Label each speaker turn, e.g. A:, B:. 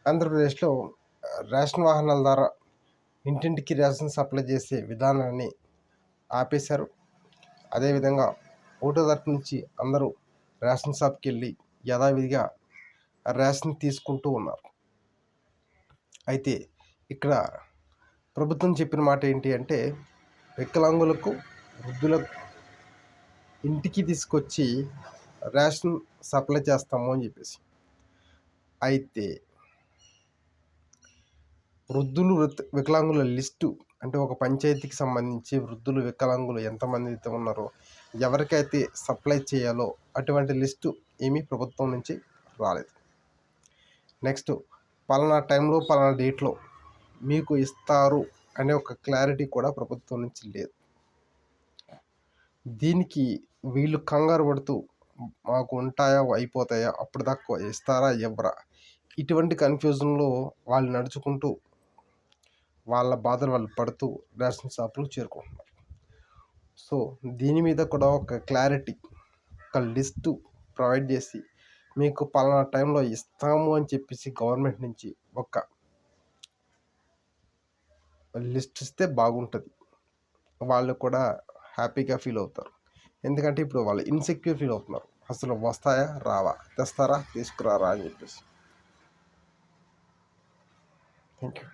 A: ఆంధ్రప్రదేశ్లో రేషన్ వాహనాల ద్వారా ఇంటింటికి రేషన్ సప్లై చేసే విధానాన్ని ఆపేశారు. అదేవిధంగా 1వ తారీఖు నుంచి అందరూ రేషన్ షాప్కి వెళ్ళి యథావిధిగా రేషన్ తీసుకుంటూ ఉన్నారు. అయితే ఇక్కడ ప్రభుత్వం చెప్పిన మాట ఏంటి అంటే, వికలాంగులకు, వృద్ధులకు ఇంటికి తీసుకొచ్చి రేషన్ సప్లై చేస్తాము అని చెప్పేసి. అయితే వృద్ధులు, వికలాంగుల లిస్టు అంటే ఒక పంచాయతీకి సంబంధించి వృద్ధులు, వికలాంగులు ఎంతమంది అయితే ఉన్నారో, ఎవరికైతే సప్లై చేయాలో అటువంటి లిస్టు ఏమీ ప్రభుత్వం నుంచి రాలేదు. నెక్స్ట్, పలానా టైంలో పలానా డేట్లో మీకు ఇస్తారు అనే ఒక క్లారిటీ కూడా ప్రభుత్వం నుంచి లేదు. దీనికి వీళ్ళు కంగారు పడుతూ మాకు ఉంటాయా, అయిపోతాయా, అప్పుడు దాకా ఇస్తారా, ఇవ్వరా, ఇటువంటి కన్ఫ్యూజన్లో వాళ్ళు నడుచుకుంటూ వాళ్ళ బాధలు వాళ్ళు పడుతూ రేషన్ షాపులు చేరుకుంటున్నారు. సో దీని మీద కూడా ఒక క్లారిటీ, ఒక లిస్టు ప్రొవైడ్ చేసి మీకు పలానా టైంలో ఇస్తాము అని చెప్పేసి గవర్నమెంట్ నుంచి ఒక లిస్ట్ ఇస్తే బాగుంటుంది. వాళ్ళు కూడా హ్యాపీగా ఫీల్ అవుతారు. ఎందుకంటే ఇప్పుడు వాళ్ళు ఇన్సెక్యూర్ ఫీల్ అవుతున్నారు. అసలు వస్తాయా, రావా, తెస్తారా, తీసుకురారా అని చెప్పేసి. Thank you.